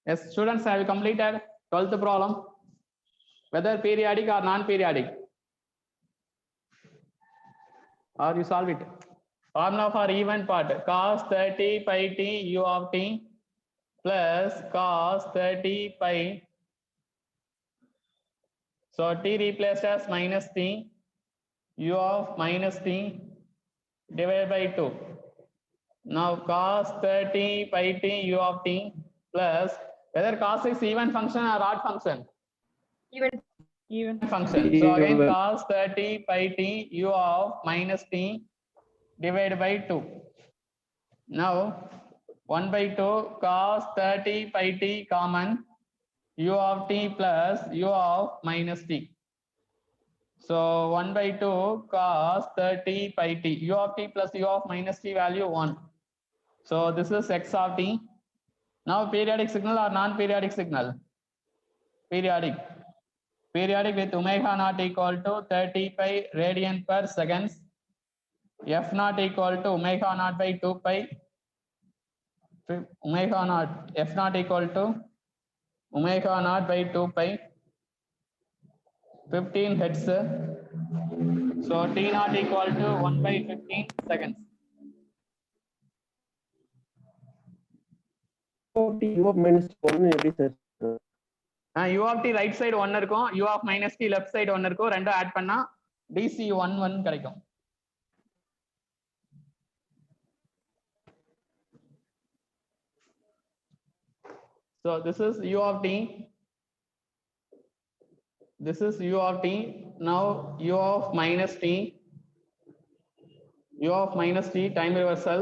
Yes, students, have you completed 12th problem? Whether periodic or non-periodic? Or you solve it? Formula for even part, cos 30 pi t u of t plus cos 30 pi. So t replaced as minus t, u of minus t divided by 2. Now cos 30 pi t u of t plus, whether cos is even function or odd function? Even function. So again cos 30 pi t u of minus t divided by 2. Now 1 by 2 cos 30 pi t common, u of t plus u of minus t. So 1 by 2 cos 30 pi t, u of t plus u of minus t value 1. So this is x of t. Now periodic signal or non-periodic signal? Periodic. Periodic with omega naught equal to 30 pi radian per seconds. F naught equal to omega naught by 2 pi. Omega naught, F naught equal to omega naught by 2 pi. 15 hertz. So t naught equal to 1 by 15 seconds. U of minus 1 எப்படி sir? u of t right side 1 இருக்கும், u of minus t left side 1 இருக்கும், ரெண்டும் add பண்ணா dc 1 கிடைக்கும். So this is u of t. This is u of t. Now u of minus t. U of minus t time reversal.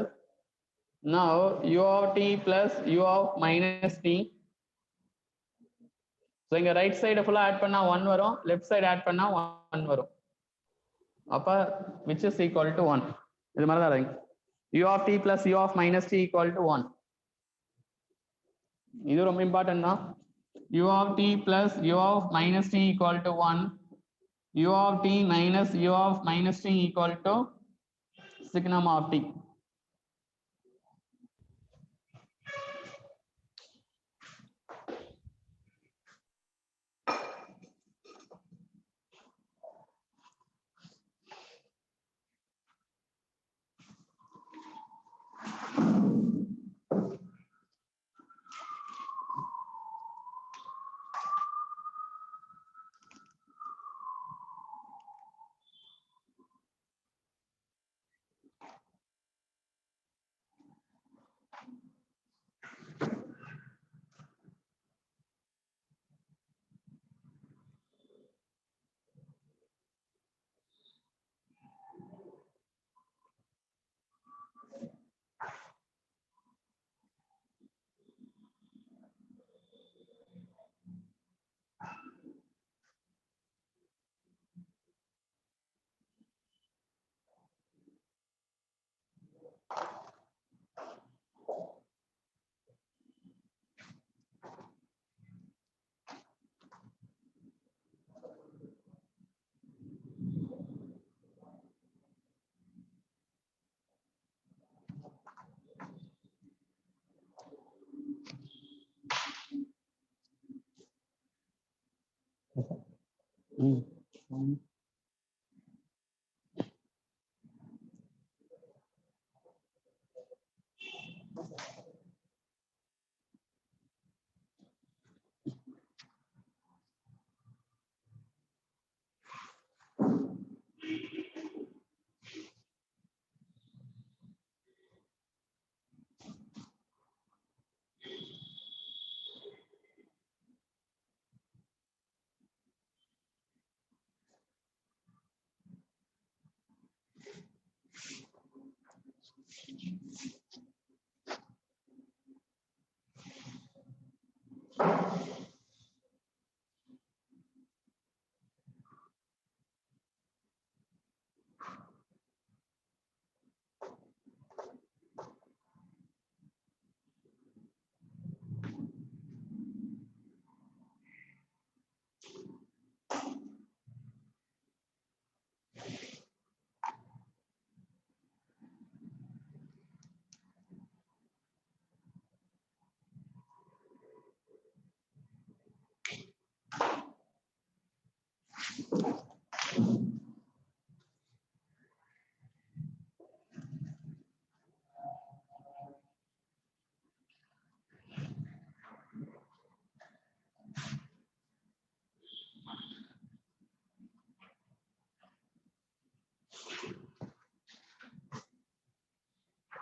Now u of t plus u of minus t. So இங்க right side ஃபுல்லா add பண்ணா 1 வரும், left side add பண்ணா 1 வரும். அப்ப which is equal to 1. இது மாதிரி தான் இருக்கு. u of t plus u of minus t equal to 1. இது ரொம்ப இம்பார்ட்டன்ட் தான். u of t plus u of minus t equal to 1. u of t minus u of minus t equal to signum of t.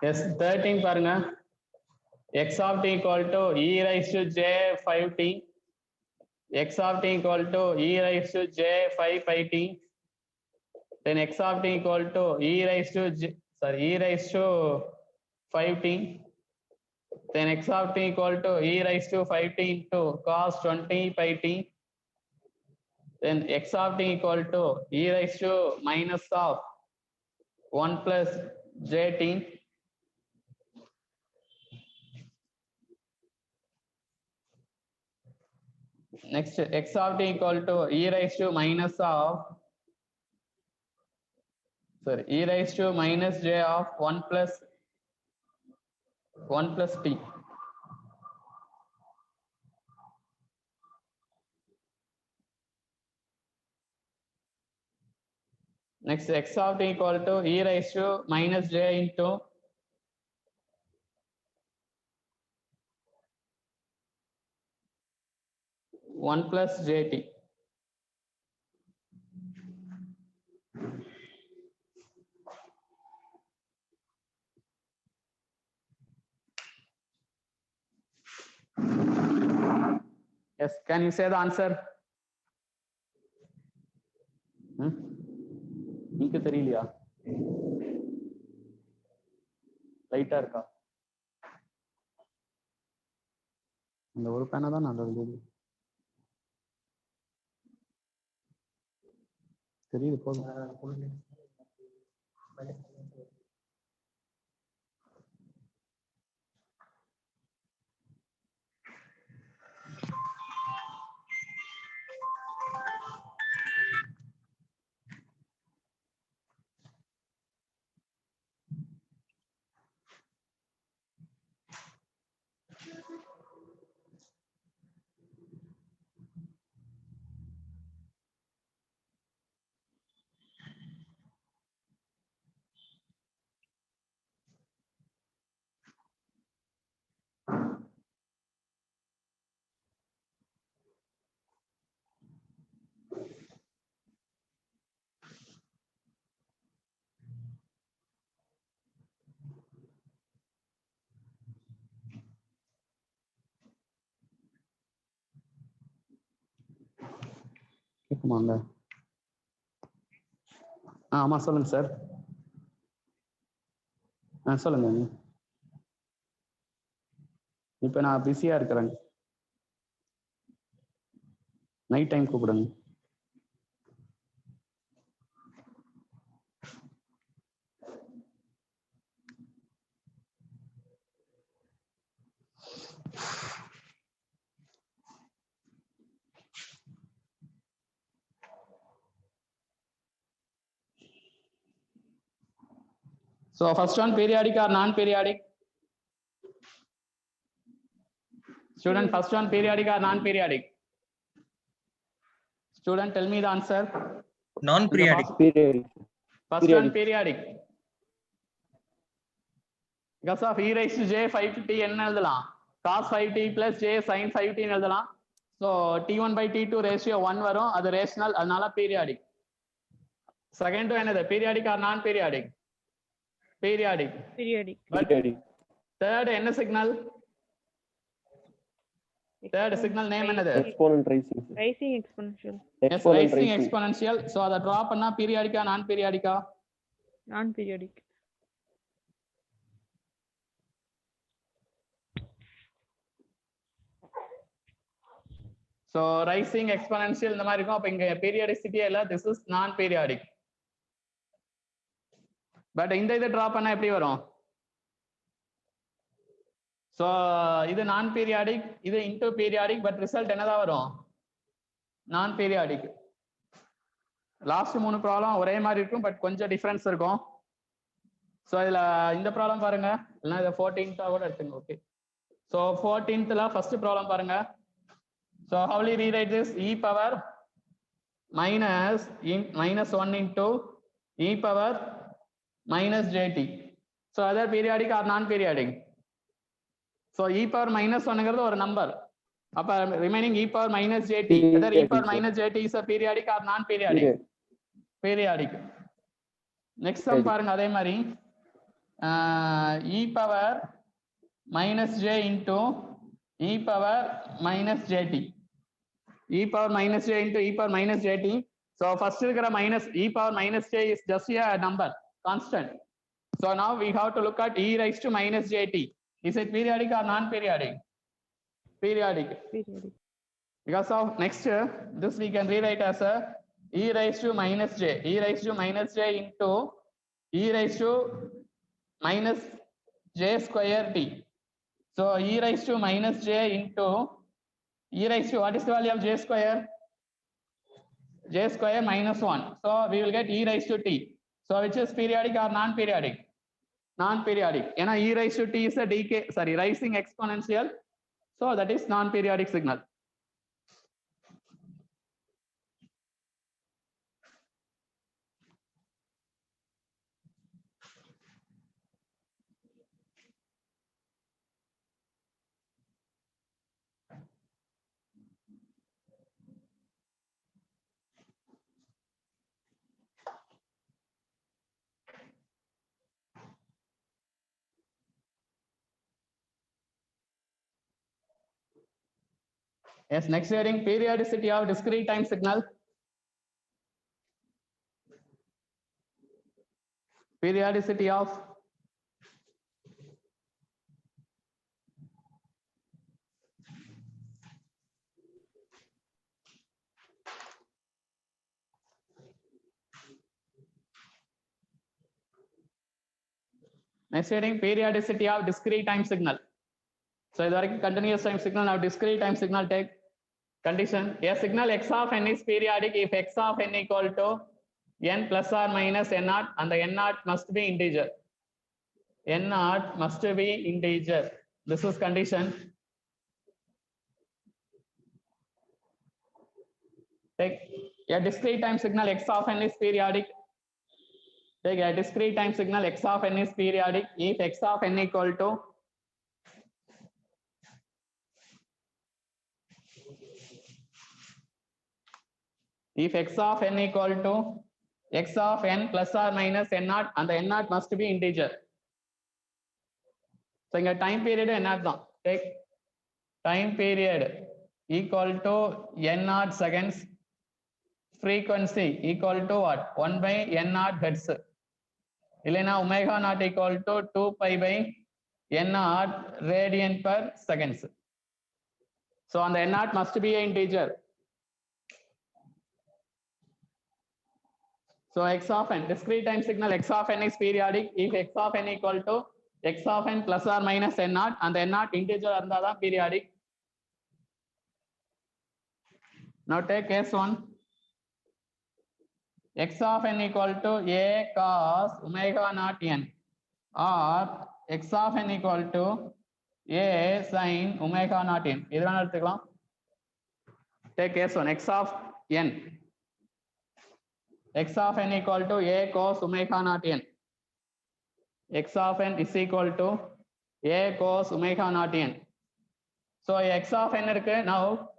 Yes, 13 பாருங்க. X of t equal to e raised to j 5t. X of t equal to e raised to j 5 pi t. Then x of t equal to e raised to e raised to 5t. Then x of t equal to e raised to 5t into cos 20 pi t. Then x of t equal to e raised to minus of 1 plus jt. Next, x of t equal to e raised to minus of e raised to minus j of 1 plus t. Next, x of t equal to e raised to minus j into one plus jt. Yes, can you say the answer? நீக்கு தெரியலையா? லைட்டா இருக்கா? இந்த ஒரு பேனா தான் நல்லது. தெரியுது போதும். கேக்குமாங்க? ஆமா சொல்லுங்க சார். சொல்லுங்க. இப்ப நான் பிஸியா இருக்கிறேன். நைட் டைம் கூப்பிடுங்க. So first one, periodic or non-periodic? Student, first one, periodic or non-periodic? Student, tell me the answer. Non-periodic. Periodic. First one, periodic. Because of e raised to j 5t என்ன எழுதலாம்? cos 5t plus j sin 5t எழுதலாம். So t1 by t2 ratio 1 வரும். அது rational, அதனால periodic. Second one என்னது? Periodic or non-periodic? Periodic. Periodic. But Periodic. third என்ன signal? Third signal name என்னது? Exponent rising. Rising exponential. Yes, rising exponential. So அதை draw பண்ணா periodic or non-periodic? Non-periodic. So rising exponential இந்த மாதிரி இருக்கும். அப்ப இங்க periodicity இல்ல, this is non-periodic. But இந்த இதை draw பண்ணா எப்படி வரும்? So இது non-periodic, இது into periodic, but result என்னதான் வரும்? Non-periodic. லாஸ்ட் 3 ப்ராப்ளம் ஒரே மாதிரி இருக்கும், பட் கொஞ்சம் டிஃபரன்ஸ் இருக்கும். ஸோ இதுல இந்த ப்ராப்ளம் பாருங்க, இல்லைன்னா இதை 14th கூட எடுத்துங்க. Okay, so 14th first problem பாருங்க. So how will you rewrite this? E power minus 1 into e power minus jt. So other periodic or non-periodic? So e power minus 1ங்கிறது ஒரு number. அப்ப remaining e power minus jt. Whether e power minus jt is a periodic or non-periodic? Periodic. Next sum பாருங்க அதே மாதிரி. e power minus j into e power minus jt. E power minus j into e power minus jt. So first minus e power minus j is just a number, constant. So now we have to look at e raised to minus jt. Is it periodic or non-periodic? Periodic. Periodic. Because of next, this we can rewrite as a e raised to minus j. E raised to minus j into e raised to minus j square t. So e raised to minus j into e raised to, what is the value of j square? J square minus 1. So we will get e raised to t. So which is periodic or non-periodic? Non-periodic. You know, e raised to t is a decay, sorry, rising exponential. So that is non-periodic signal. Yes, next heading, periodicity of discrete time signal. Periodicity of next heading, periodicity of discrete time signal. So the continuous time signal, now discrete time signal take condition. A signal x of n is periodic if x of n equal to n plus or minus n naught, and the n naught must be integer. N naught must be integer. This is condition. Take a discrete time signal x of n is periodic. Take a discrete time signal x of n is periodic if x of n equal to x of n equal to x of n plus or minus n naught, and the n naught must be integer. So in a time period n naught, take time period equal to n naught seconds, frequency equal to what? 1 by n naught hertz. Ilena omega naught equal to 2 pi by n naught radian per seconds. So on the n naught must be an integer. So x of n, discrete time signal x of n is periodic if x of n equal to x of n plus or minus n naught, and the n naught integer andada periodic. Now take case 1. X of n equal to a cos omega naught n, or x of n equal to a sin omega naught n. Either one எடுத்துக்கலாம். Take case 1, x of n. X of n equal to a cos omega naught n. X of n is equal to a cos omega naught n. So x of n இருக்கு. Now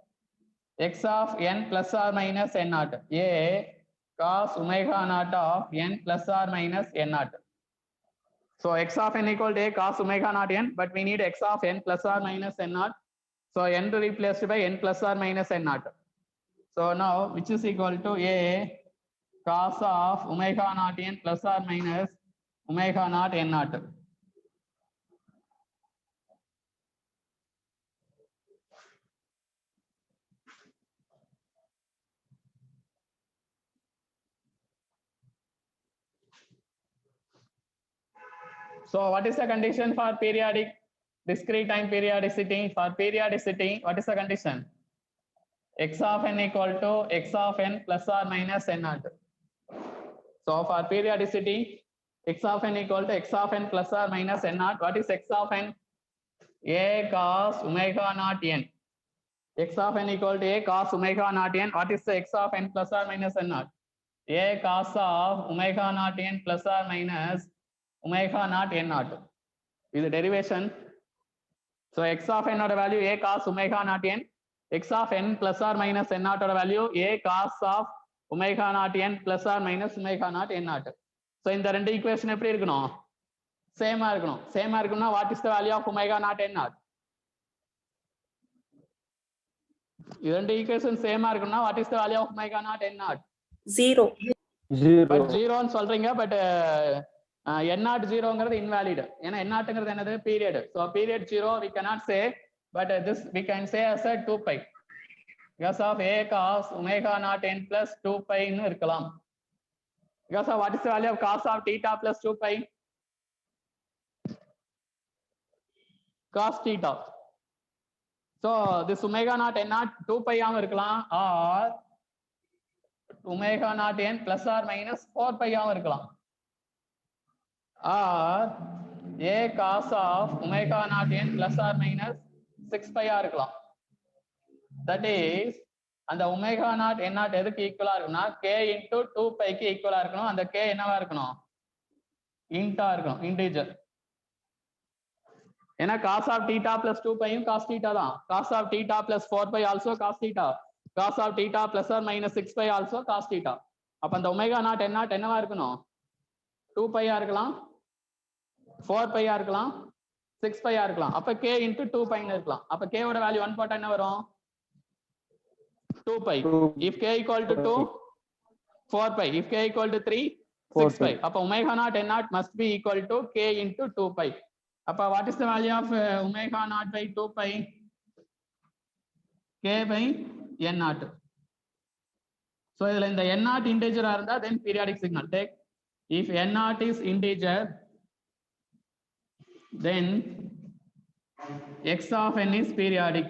x of n plus or minus n naught. A cos omega naught of n plus or minus n naught. So x of n equal to a cos omega naught n, but we need x of n plus or minus n naught. So n replaced by n plus or minus n naught. So now which is equal to a cos of omega naught n plus or minus omega naught n naught. So what is the condition for periodic discrete time periodicity? For periodicity, what is the condition? X of n equal to x of n plus or minus n naught. So for periodicity, x of n equal to x of n plus or minus n naught. What is x of n? A cos omega naught n. X of n equal to a cos omega naught n. What is the x of n plus or minus n naught? A cos of omega naught n plus or minus omega naught n naught. Is the derivation. So x of n value a cos omega naught n. X of n plus or minus n naught value a cos of omega naught n plus or minus omega naught n naught. So இந்த ரெண்டு equation எப்படி இருக்கணும்? சேமா இருக்கணும். சேமா இருக்கணும்னா what is the value of omega not n not? இரண்டு equation சேமா இருக்கணும்னா what is the value of omega not n not? 0. But ஜீரோன்னு சொல்றீங்க, பட் என் நாட் ஜீரோங்கிறது இன்வாலிட். ஏன்னா என் நாட்ங்கிறது என்னது? Period. So period zero we cannot say, but this we can say as a 2 pi because of a cos omega naught n plus 2 pi ன்னு இருக்கலாம். Because of what is the value of cos of theta plus 2 pi? Cos theta. So this omega naught n naught 2 pi ஆவும் இருக்கலாம், or omega naught n plus or minus 4 pi ஆவும் இருக்கலாம், or a cos of omega naught n plus or minus 6 pi ஆ இருக்கலாம். That is, அந்த omega not n not எதுக்கு ஈக்குவலா இருக்கும்னா k into 2 pi க்கு ஈக்குவலா இருக்கணும். அந்த k என்னவா இருக்கணும்? இன்டா இருக்கணும், இன்டிஜர். ஏன்னா cos of theta plus 2 pi cos theta தான். cos of theta plus 4 pi also cos theta. cos of theta plus or minus 6 pi also cos theta. அப்ப அந்த ஒமேகா நாட் n நாட் என்னவா இருக்கணும்? 2 pi ஆ இருக்கலாம், 4 pi ஆ இருக்கலாம், 6 pi ஆ இருக்கலாம். அப்ப k into 2 pi ன்னு இருக்கலாம். அப்ப k ஓட வேல்யூ 1 போட்டா என்ன வரும்? 2 pi. If k equal to 2, 4 pi. If k equal to 3, 6 pi. அப்ப omega naught n naught must be equal to k into 2 pi. அப்ப what is the value of omega naught by 2 pi? K by n naught. So இதுல இந்த n naught integer இருந்தா then periodic signal. Take if n naught is integer, then x of n is periodic.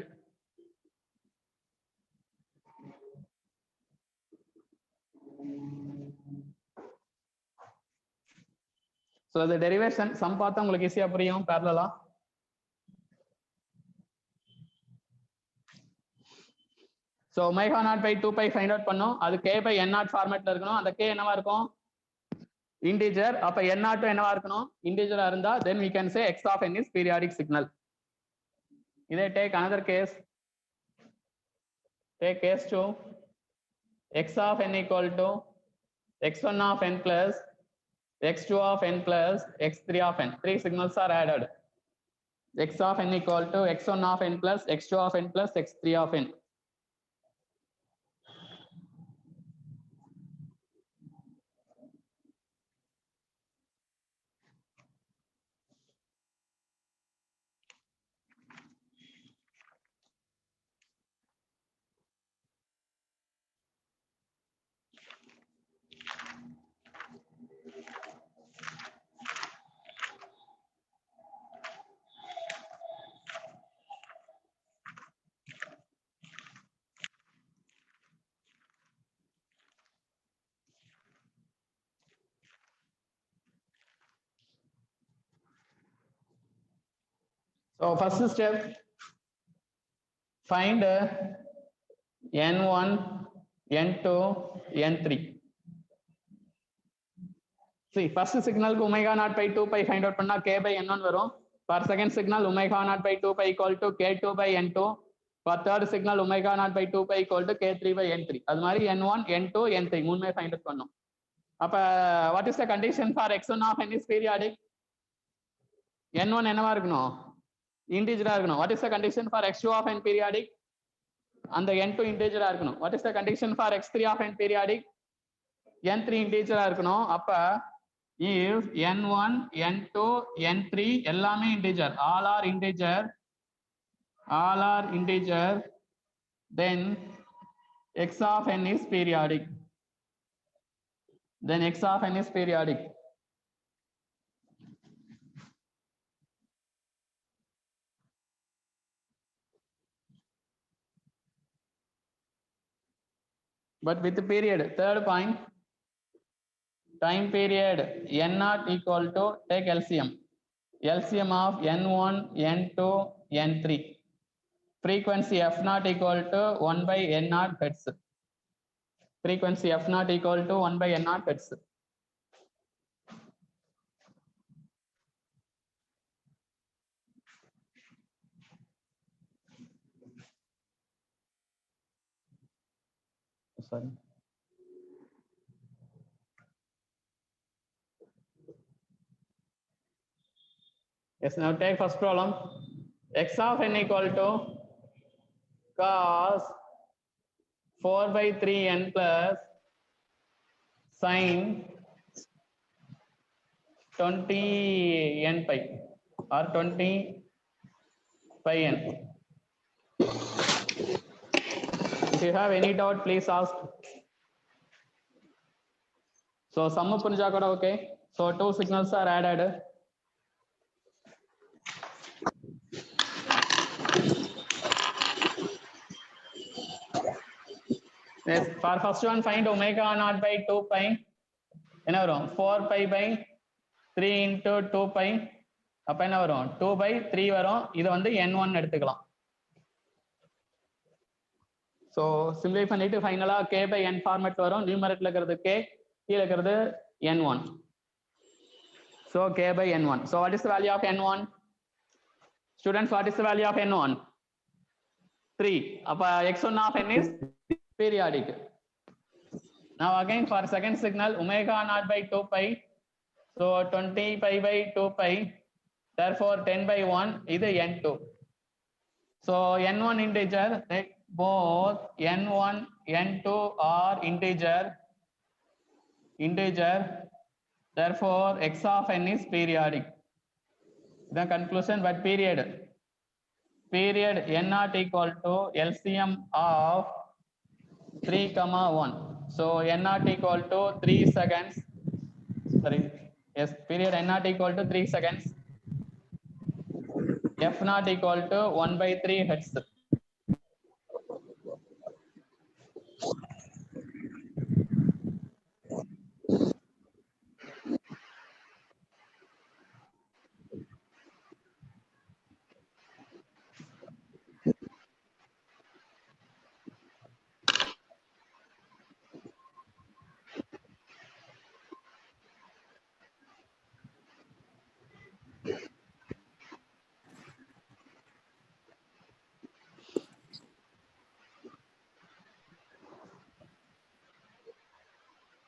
So the derivation sum பார்த்தா உங்களுக்கு ஈஸியா புரியும் parallel. So omega naught by 2 pi find out பண்ணோம். அது k by n naught ஃபார்மேட்ல இருக்கணும். அந்த k என்னவா இருக்கும்? integer. அப்ப n naught என்னவா இருக்கணும்? integer இருந்தா then we can say x of n is periodic signal. இதே take another case. Take case 2. x of n equal to x1 of n plus x2 of n plus x3 of n. Three signals are added. x of n equal to x1 of n plus x2 of n plus x3 of n. So first step, find n1, n2, n3. See, first signal omega naught by 2 pi find out பண்ணா k by n1 வரும். For second signal omega naught by 2 pi equal to k2 by n2. For third signal omega naught by 2 pi equal to k3 by n3. அது மாதிரி n1, n2, n3 மூணுமே find out பண்ணோம். அப்ப what is the condition for x1 of n is periodic? n1 என்னவா இருக்கணும்? integer இருக்கணும். What is the condition for x2 of n periodic? அந்த n2 integer இருக்கணும். What is the condition for x3 of n periodic? n3 integer இருக்கணும். அப்ப if n1, n2, n3 எல்லாமே integer, all are integer, then x of n is periodic. Then x of n is periodic. But with the period, third point, time period n0 equal to, take LCM. LCM of n1, n2, n3. Frequency f0 equal to 1 by n0 hertz. Frequency f0 equal to 1 by n0 hertz. Sorry. Yes, now take first problem. X of n equal to cos 4 by 3n plus sin 20n pi or 20 pi n. If you have any doubt, please ask. So sum punja kuda okay. So two signals are added. Yes, for first one find omega naught by 2 pi. என்ன வரும் 4 pi by 3 into 2 pi. அப்ப என்ன வரும் 2 by 3 வரும். இது வந்து n1 எடுத்துக்கலாம். So simplify பண்ணிட்டு ஃபைனலா k by n ஃபார்மேட் வரும். நியூமரேட்டர்ல இருக்கிறது k, கீழ இருக்கிறது n1. So k by n1. So what is the value of n1? Students, what is the value of n1? 3. அப்ப x1 of n is periodic. Now again for second signal omega naught by 2 pi. So 20 pi by 2 pi. Therefore 10 by 1 is n2. So n1 integer, like both n1 n2 are integer. Therefore x of n is periodic. The conclusion, but period n naught equal to LCM of 3 comma 1. So n naught equal to 3 seconds. Sorry, yes, period n naught equal to 3 seconds. F naught equal to 1 by 3 hertz.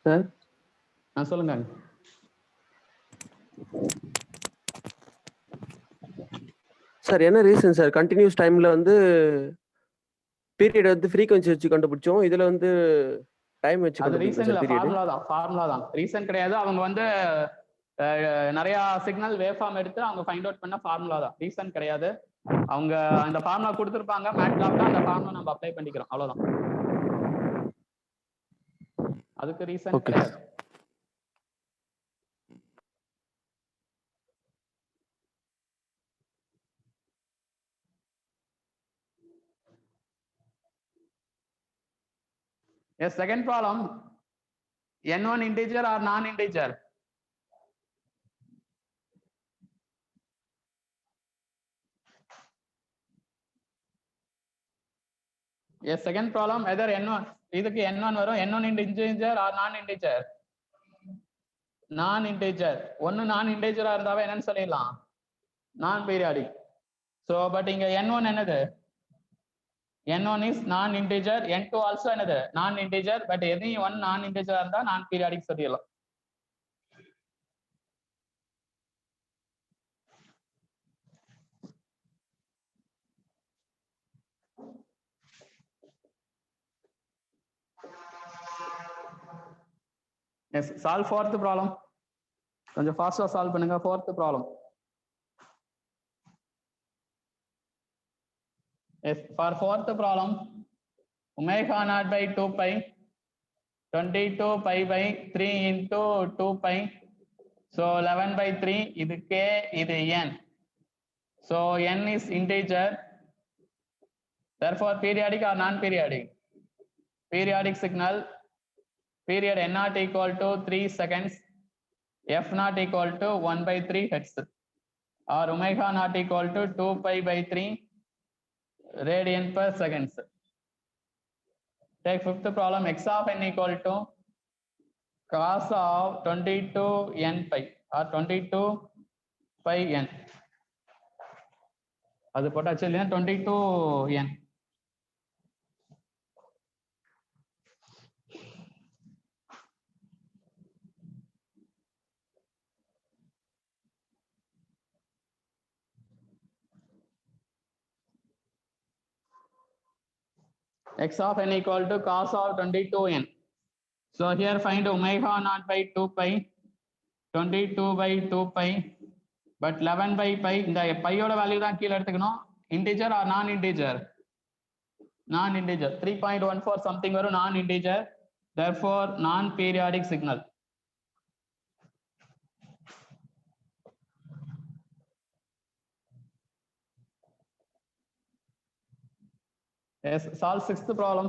Sir சொல்லுங்க. Sir என்ன reason sir continuous டைம்ல வந்து period வந்து frequency வச்சு கண்டுபிடிச்சோம், இதுல வந்து time வச்சு அது ரீசன் இல்ல, கண்டுபிடிச்சோம். ஃபார்முலா தான். ரீசன் கிடையாது. அவங்க வந்து நிறைய சிக்னல் வேவ் ஃபார்ம் எடுத்து அவங்க ஃபைண்ட் அவுட் பண்ண ஃபார்முலா தான், ரீசன் கிடையாது. அவங்க அந்த ஃபார்முலா கொடுத்துருப்பாங்க மேட்லாப்ல, அந்த ஃபார்முலா நம்ம அப்ளை பண்ணிக்கிறோம், அவ்வளவுதான். அதுக்கு ரீசன் கிடையாது. Yes, second problem. N1 integer or non-integer? Yes, second problem, whether N1 இதுக்கு N1 வரும், N1 integer or non-integer? Non-integer. ஒன்னு non-integer இருந்தாவே என்னன்னு சொல்லிடலாம், non-periodic. So but இங்க N1 என்னது? N1 is non-integer, N2 also another non-integer, but any one non-integer இருந்தா non-periodic சொல்லிடலாம். Yes, solve fourth problem. கொஞ்சம் ஃபாஸ்டா சால்வ் பண்ணுங்க. fourth problem. Yes, for fourth problem, omega naught by 2 pi, 22 pi by 3 into 2 pi. So 11 by 3, இது k, இது n. So n is integer. Therefore periodic or non-periodic? Periodic signal. Period n naught equal to 3 seconds. F naught equal to 1 by 3 hertz. Or omega naught equal to 2 pi by 3 radian per seconds. Take fifth problem, x of n equal to cos of 22 n pi or 22 pi n. அது போட்டாச்சு இல்லையா, 22 n. x of n equal to cos of 22n. So here find omega naught by 2 pi, 22 by 2 pi, but 11 by pi, இந்த பையோட value தான் கீழே எடுத்துக்கணும். integer or non integer? Non integer. 3.14 something வரும் non integer, therefore non periodic signal. Yes, solve sixth problem.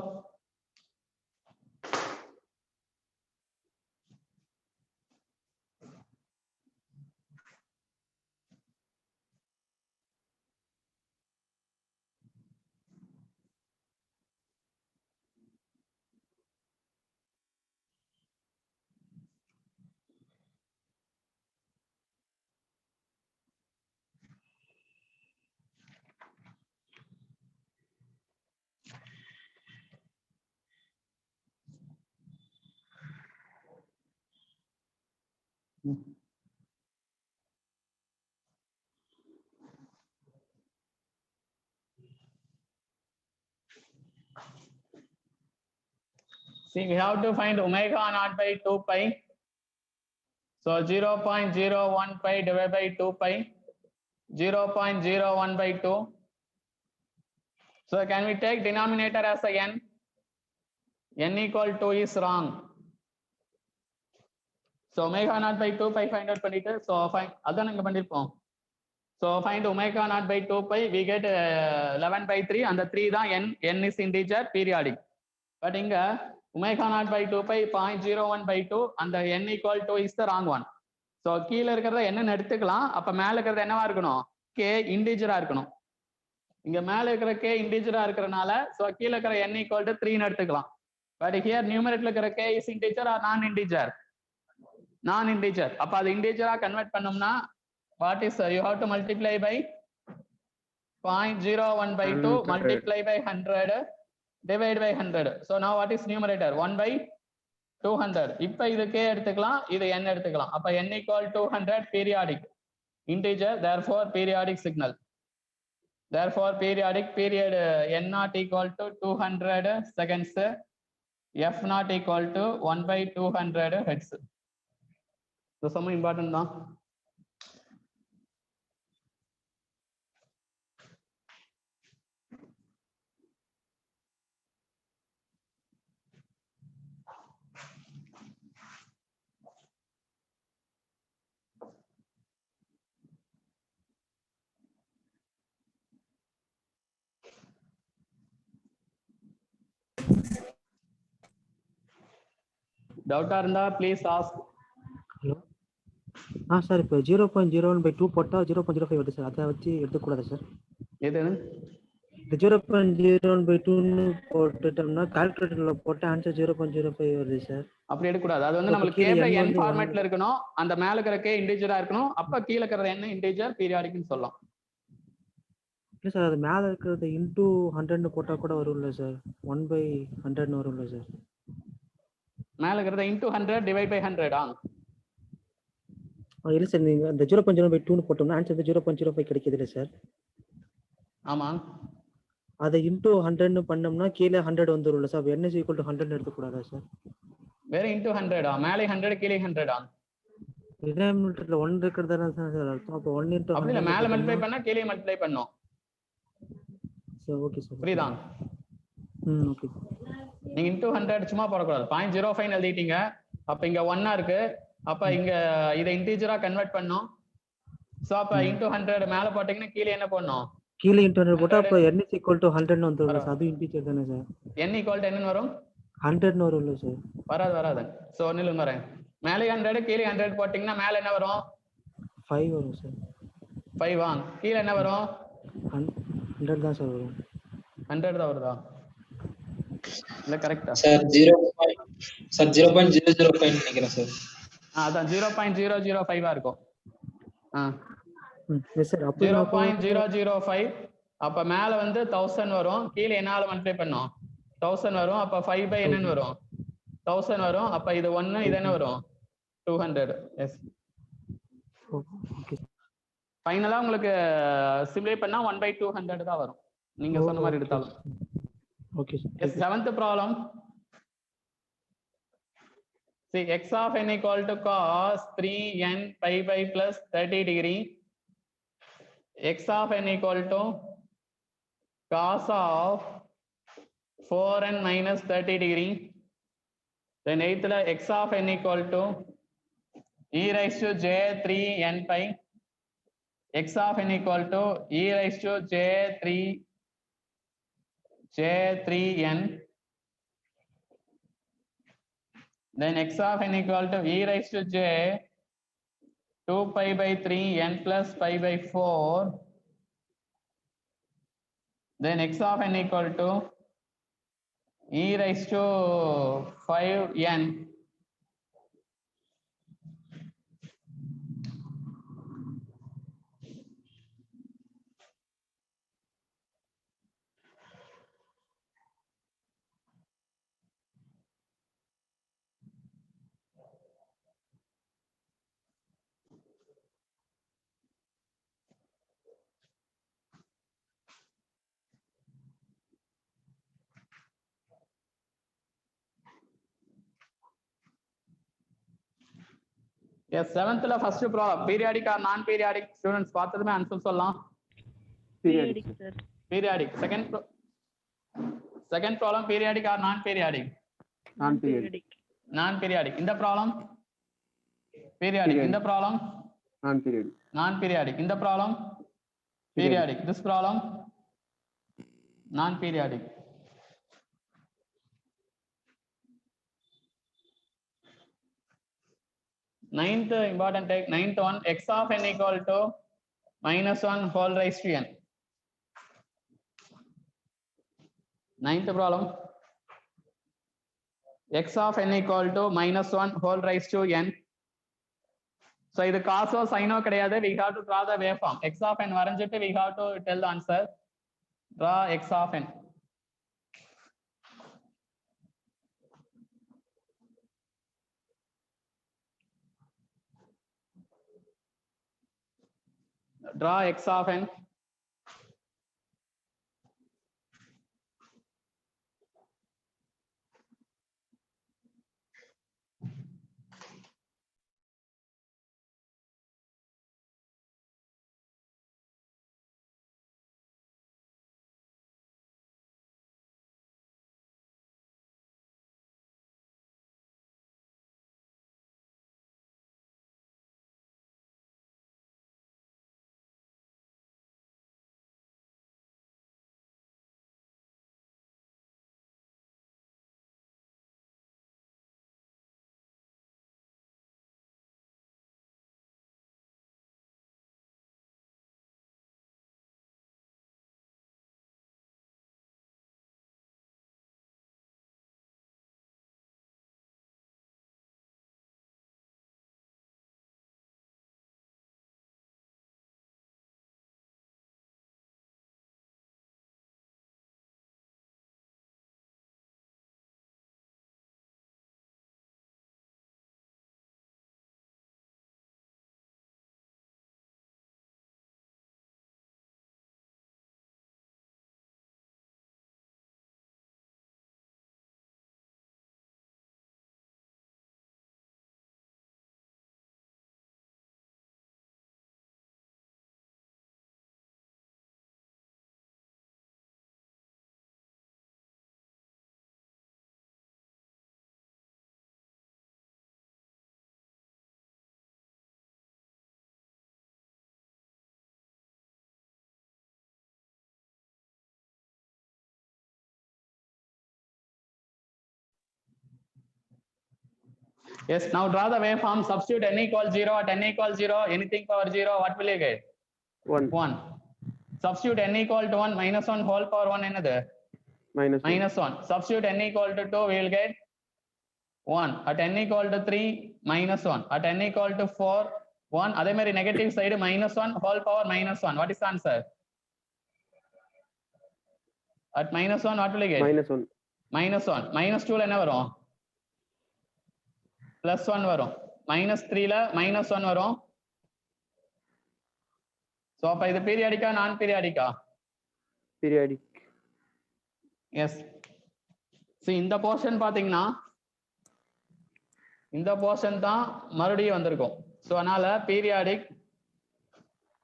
See, we have to find omega naught by 2 pi. So 0.01 pi divided by 2 pi, 0.01 by 2. So can we take denominator as a n? N equal to is wrong. So omega naught by 2 pi find out பண்ணிட்டு, so find அதான் நாங்க பண்ணிருப்போம். So find omega naught by 2 pi, we get 11 by 3, and the 3 தான் n is integer periodic. But இங்க omega naught by 2 pi 0.01 by 2, and the n equal to is the wrong one. So கீழ இருக்கிறத என்னன்னு எடுத்துக்கலாம், அப்ப மேல இருக்கிறது என்னவா இருக்கணும், k இன்டிஜரா இருக்கணும். இங்க மேல இருக்கிற k இன்டிஜரா இருக்கறனால so கீழ இருக்கிற n equal to 3 ன்னு எடுத்துக்கலாம். But here numerator இருக்கிற k is integer or non integer? Non integer. அப்ப அது இன்டிஜரா கன்வெர்ட் பண்ணோம்னா what is you have to multiply by 0.01 by 2 multiply by 100 divide by 100. So now what is numerator? 1 by 200. இப்ப இது k எடுத்துக்கலாம், இது n எடுத்துக்கலாம். அப்ப n equal to 100 periodic integer, therefore periodic signal. Therefore periodic period n not equal to 200 seconds, f not equal to 1 by 200 hertz. So some important தான். டவுட்டா இருந்தா please ask. Hello sir, இப்போ 0.01 by 2 போட்டால் 0.05 வருது sir, அதை வச்சு எடுத்துக்கூடாது sir? எது இந்த 0.01 by 2ன்னு போட்டுட்டோம்னா கால்குலேட்டரில் போட்ட ஆன்சர் 0.05 வருது சார். அப்படி எடுக்கக்கூடாது, அது வந்து நம்மளுக்கு k by n ஃபார்மேட்ல இருக்கணும், அந்த மேல இருக்கிற k இன்டிஜரா இருக்கணும், அப்ப கீழ இருக்கிறது என்ன இன்டிஜர் பீரியாடிக்னு சொல்லலாம். இல்லை சார், அது மேலே இருக்கிறது இன்டூ 100ன்னு போட்டால் கூட வரும்ல சார், 1 by 100ன்னு வரும்ல சார்? மேல இருக்கிறத இன்டூ 100 டிவைட் பை 100 ஆ? இல்லை சார், நீங்கள் அந்த 0.01 by 2ன்னு போட்டோம்னா ஆன்சர் வந்து 0.05 கிடைக்குது இல்லை சார்? ஆமா, அதை இன்டூ 100ன்னு பண்ணோம்னா கீழே 100 வந்துரும்ல sir, n is equal to 100 எடுத்துக்கூடாதா சார்? வேற இன்டூ 100 ஆ? மேலே 100 கீழே 100 ஆ? டினாமினேட்டர்ல 1 இருக்கிறதா சார் அர்த்தம். அப்போ 1 into அப்படி இல்ல, மேலே மல்டிப்ளை பண்ணா கீழே மல்டிப்ளை பண்ணோம் சார். ஓகே சார், புரியுதா? ஓகே. நீங்க இன்டூ 100 சும்மா போடக்கூடாது, 0.05 எழுதிட்டீங்க, அப்ப இங்க 1 இருக்கு, அப்ப இங்க இதை இன்டிஜரா கன்வெர்ட் பண்ணோம். சோ அப்ப இன்டூ 100 மேல போட்டீங்கன்னா கீழே என்ன பண்ணோம், கீழே இன்டூ 100 போட்டா அப்ப n is equal to 100 ன்னு வந்துரும் சார். அது இன்டிஜர் தானே சார்? n equal to என்னன்னு வரும்? 100 ன்னு வரும்ல சார்? வராது. சோ நில்லுங்க வரேன், மேலே 100 கீழே 100 போட்டீங்கன்னா மேல என்ன வரும்? 5 வரும் சார். 5 ஆ? கீழே என்ன வரும்? 100 தான் சார் வரும். 100 தான் வருதா? இல்ல கரெக்ட்டா சார்? 0.005 நினைக்கிறேன் சார். அதான் 0.005 ஆ இருக்கும். Yes sir. அப்ப 0.005, அப்ப மேல வந்து 1000 வரும், கீழே என்னால மல்டிப்ளை பண்ணோம் 1000 வரும், அப்ப 5 by என்னன்னு வரும்? 1000 வரும், அப்ப இது 1, இது என்ன வரும்? 200. Yes, okay. ஃபைனலா உங்களுக்கு சிம்ப்ளிஃபை பண்ணா 1 by 200 தான் வரும், நீங்க சொன்ன மாதிரி எடுத்தாலும். Okay, sir. Yes, seventh problem. See, x of n equal to cos 3n pi by plus 30 degree. X of n equal to cos of 4n minus 30 degree. Then eighth x of n equal to e raised to j 3n pi. X of n equal to e raised to j3n. Then x of n equal to e raised to j 2 pi by 3 n plus pi by 4. Then x of n equal to e raised to 5n. Yes, seventh first problem, periodic or non-periodic. Students பார்த்ததுமே answer சொல்லலாம். Periodic, sir. Periodic. Second problem, periodic or non-periodic. Non-periodic. Non-periodic. In the problem, periodic. In the problem, Non-periodic. non-periodic. In the problem, periodic. This problem, non-periodic. Ninth important take. Ninth one, x of n equal to -1 whole raised to n. Ninth problem, x of n equal to -1 whole raised to n. So இது காசோ cyano கிடையாது. We have to draw the waveform. X of n வரைஞ்சிட்டு we have to tell the answer. Draw x of n. Draw x of n. Yes, now draw the waveform. Substitute n equals 0 at n equals 0. Anything power 0, what will you get? 1. 1. Substitute n equal to 1 -1 whole power 1 another. -1. Substitute n equal to 2, we will get 1. At n equal to 3, -1. At n equal to 4, 1. அதே மாதிரி negative side -1 whole power -1. What is the answer? At -1, what will you get? -1. -1. -2 என்ன வரும்? +1 வரும். -3 -1 வரும். So அப்ப இது பீரியாடிக்கா நான் பீரியாடிக்கா? Periodic. Yes. see இந்த போர்ஷன் பாத்தீங்கன்னா இந்த போர்ஷன் தான் மறுபடியும் வந்திருக்கும். ஸோ அதனால periodic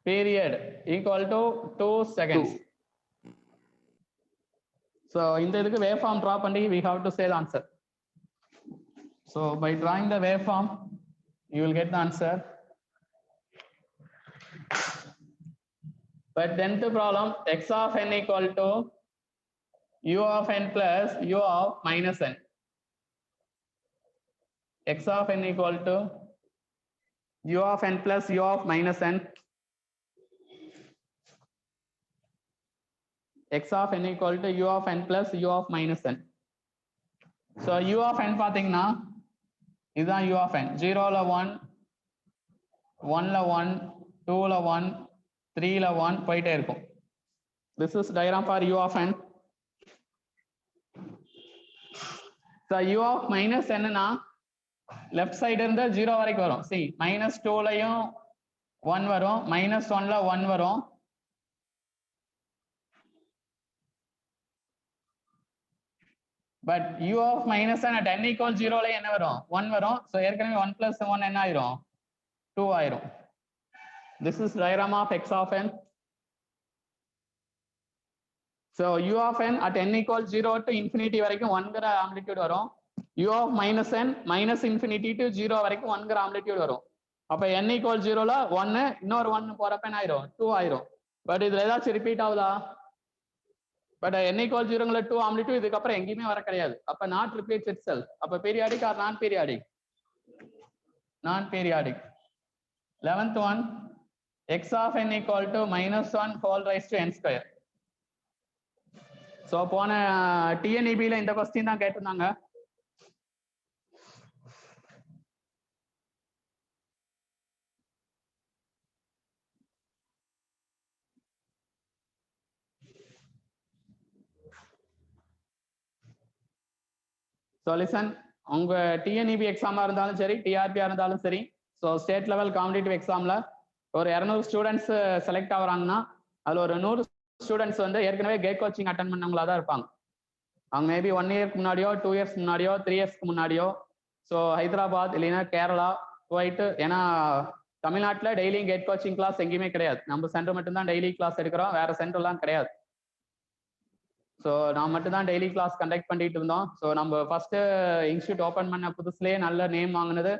period equal to 2 seconds. So இந்த இதுக்கு வேவ் ஃபார்ம் ட்ரா பண்ணி we have to say the answer. So by drawing the waveform you will get the answer. But 10th problem, x of n equal to u of n plus u of minus n. X of n equal to u of n plus u of minus n. X of n equal to u of n plus u of minus n. So u of n பாத்தீங்கன்னா இதுதான் u of n. 0ல 1, 1ல 1, 2ல 1, 3ல 1 போயிட்டே இருக்கும். This is diagram for u of n. So u of minus n னா left side இருந்து 0 வரைக்கும் வரும். see -2லயும் 1 வரும், -1ல 1 வரும். But u of minus n at n equal 0ல என்ன வரும்? 1 வரும். ஸோ ஏற்கனவே 1 plus 1 என்ன ஆயிரும்? 2 ஆயிரும். This is diagram of x of n. So u of n at n equal 0 to infinity வரைக்கும் 1ங்கிற ஆம்ப்ளிடியூட் வரும். u of minus n minus infinity to 0 வரைக்கும் 1ங்கிற ஆம்ப்ளிடியூட் வரும். அப்ப n equal 0ல 1 இன்னொரு 1 போறப்ப என்ன ஆயிரும்? 2 ஆயிரும். பட் இதுல ஏதாச்சும் ரிப்பீட் ஆகுதா? பட் n equal 0ங்கிற 2 ஆம்ப்ளிடியூட் இதுக்கு அப்புறம் எங்கேயுமே வர கிடையாது. அப்ப not repeats itself. அப்ப periodic or non periodic? Non periodic. 11th one, x of n equal to -1 whole raised to n square. So போன TNEB ல இந்த क्वेश्चन தான் கேட்டிருந்தாங்க. ஸோ லிசன், உங்க டிஎன்இபி எக்ஸாமா இருந்தாலும் சரி, டிஆர்பியா இருந்தாலும் சரி, ஸோ ஸ்டேட் லெவல் காம்படிட்டிவ் எக்ஸாம்ல ஒரு 200 ஸ்டூடெண்ட்ஸ் செலக்ட் ஆகுறாங்கன்னா அதுல ஒரு 100 ஸ்டூடெண்ட்ஸ் வந்து ஏற்கனவே கேட் கோச்சிங் அட்டன் பண்ணவங்களா தான் இருப்பாங்க. அவங்க மேபி 1 இயர்க்கு முன்னாடியோ 2 இயர்ஸ் முன்னாடியோ 3 இயர்ஸ்க்கு முன்னாடியோ ஸோ ஹைதராபாத் இல்லைன்னா கேரளா போயிட்டு, ஏன்னா தமிழ்நாட்டில் டெய்லியும் கேட் கோச்சிங் கிளாஸ் எங்கேயுமே கிடையாது. நம்ம சென்டர் மட்டும்தான் டெய்லி கிளாஸ் எடுக்கிறோம், வேற சென்டர்லாம் கிடையாது. ஸோ நான் மட்டும் தான் டெய்லி கிளாஸ் கண்டக்ட் பண்ணிட்டு இருந்தோம். ஸோ நம்ம ஃபர்ஸ்ட் இன்ஸ்டியூட் ஓப்பன் பண்ண புதுசுலேயே நல்ல நேம் வாங்கினது,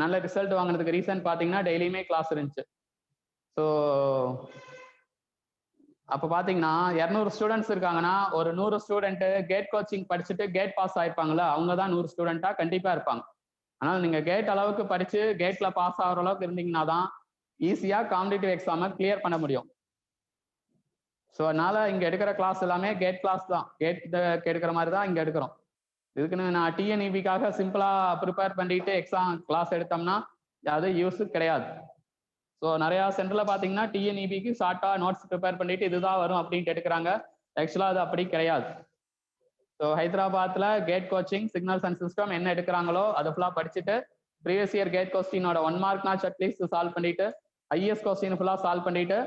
நல்ல ரிசல்ட் வாங்கினதுக்கு ரீசன் பார்த்தீங்கன்னா டெய்லியுமே கிளாஸ் இருந்துச்சு. ஸோ அப்போ பார்த்தீங்கன்னா 200 ஸ்டூடெண்ட்ஸ் இருக்காங்கன்னா ஒரு 100 ஸ்டூடெண்ட் கேட் கோச்சிங் படிச்சுட்டு கேட் பாஸ் ஆயிருப்பாங்களா, அவங்க தான் 100 ஸ்டூடெண்டா கண்டிப்பா இருப்பாங்க. ஆனால் நீங்க கேட் அளவுக்கு படிச்சு கேட்ல பாஸ் ஆகிற அளவுக்கு இருந்தீங்கன்னா தான் ஈஸியா காம்படிட்டிவ் எக்ஸாமை கிளியர் பண்ண முடியும். ஸோ அதனால இங்க எடுக்கிற கிளாஸ் எல்லாமே கேட் கிளாஸ் தான், கேட் எடுக்கிற மாதிரி தான் இங்க எடுக்கிறோம். இதுக்குன்னு நான் டிஎன்இபிக்காக சிம்பிளா ப்ரிப்பேர் பண்ணிட்டு எக்ஸாம் கிளாஸ் எடுத்தோம்னா அது யூஸ் கிடையாது. ஸோ நிறைய சென்டர்ல பாத்தீங்கன்னா டிஎன்இபிக்கு ஷார்ட்டா நோட்ஸ் ப்ரிப்பேர் பண்ணிட்டு இதுதான் வரும் அப்படின்ட்டு எடுக்கிறாங்க. ஆக்சுவலா அது அப்படி கிடையாது. ஸோ ஹைதராபாத்ல GATE coaching signals and system என்ன எடுக்கிறாங்களோ அதை ஃபுல்லா படிச்சுட்டு ப்ரீவியஸ் இயர் கேட் கொஸ்டினோட 1 மார்க்னாச்சும் அட்லீஸ்ட் சால்வ் பண்ணிட்டு ஐஎஸ் கொஸ்டின் ஃபுல்லா சால்வ் பண்ணிட்டு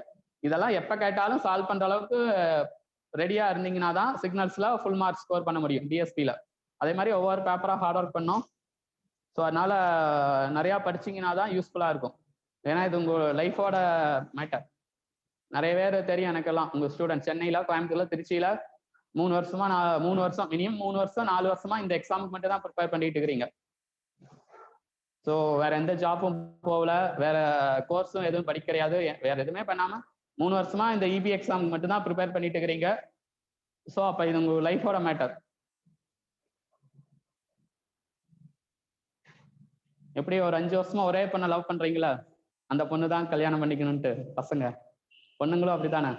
இதெல்லாம் எப்ப கேட்டாலும் சால்வ் பண்ற அளவுக்கு ரெடியா இருந்தீங்கன்னா தான் சிக்னல்ஸ்ல ஃபுல் மார்க் ஸ்கோர் பண்ண முடியும் டிஎஸ்பியில. அதே மாதிரி ஒவ்வொரு பேப்பரா ஹார்ட் ஒர்க் பண்ணோம். ஸோ அதனால நிறைய படிச்சீங்கன்னா தான் யூஸ்ஃபுல்லா இருக்கும். ஏன்னா இது உங்க லைஃபோட மேட்டர். நிறைய பேர் தெரியும் எனக்கெல்லாம், உங்க ஸ்டூடெண்ட் சென்னையில, கோயம்புத்தூர்ல, திருச்சியில 3 வருஷமா 3 வருஷம் மினிமம் 3 வருஷம் 4 வருஷமா இந்த எக்ஸாமுக்கு மட்டும் தான் ப்ரிப்பேர் பண்ணிட்டு இருக்கிறீங்க. ஸோ வேற எந்த ஜாப்பும் போகல, வேற கோர்ஸும் எதுவும் படிக்க கிடையாது, வேற எதுவுமே பண்ணாம 3 வருஷமா இந்த இபி எக்ஸாமுக்கு மட்டும் தான் ப்ரிப்பேர் பண்ணிட்டு இருக்கிறீங்க. ஸோ அப்ப இது உங்க லைஃபோட மேட்டர். எப்படி ஒரு 5 வருஷமா ஒரே பொண்ணை லவ் பண்றீங்களா, அந்த பொண்ணு தான் கல்யாணம் பண்ணிக்கணும்ட்டு பசங்க, பொண்ணுங்களும் அப்படித்தானே.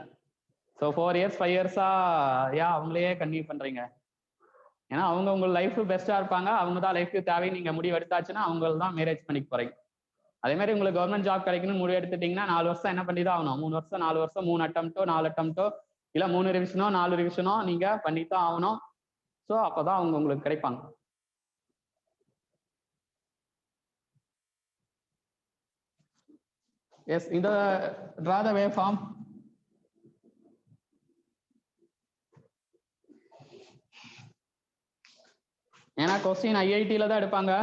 ஸோ 4 இயர்ஸ் 5 இயர்ஸா ஏன் அவங்களையே கன்டினியூ பண்றீங்க? ஏன்னா அவங்க உங்க லைஃப் பெஸ்டா இருப்பாங்க, அவங்க தான் லைஃப்க்கு தேவை. நீங்க முடிவு எடுத்தாச்சுன்னா அவங்க தான் மேரேஜ் பண்ணிக்க போறீங்க. அதே மாதிரி உங்களுக்கு கவர்மெண்ட் ஜாப் கிடைக்கணும்னு முடிவு எடுத்துட்டீங்கன்னா 4 வருஷம் என்ன பண்ணி தான் ஆகணும். 3 வருஷம் 4 வருஷம் 3 அட்டம்ப்டோ 4 அட்டம்ப்டோ இல்ல 3 ரிவிஷனோ 4 ரிவிஷனோ நீங்க பண்ணித்தான் ஆகணும். ஸோ அப்பதான் அவங்க உங்களுக்கு கிடைப்பாங்க. எஸ், இந்த draw the waveform. ஏன்னா கொஸ்டின் ஐஐடியில தான் எடுப்பாங்க.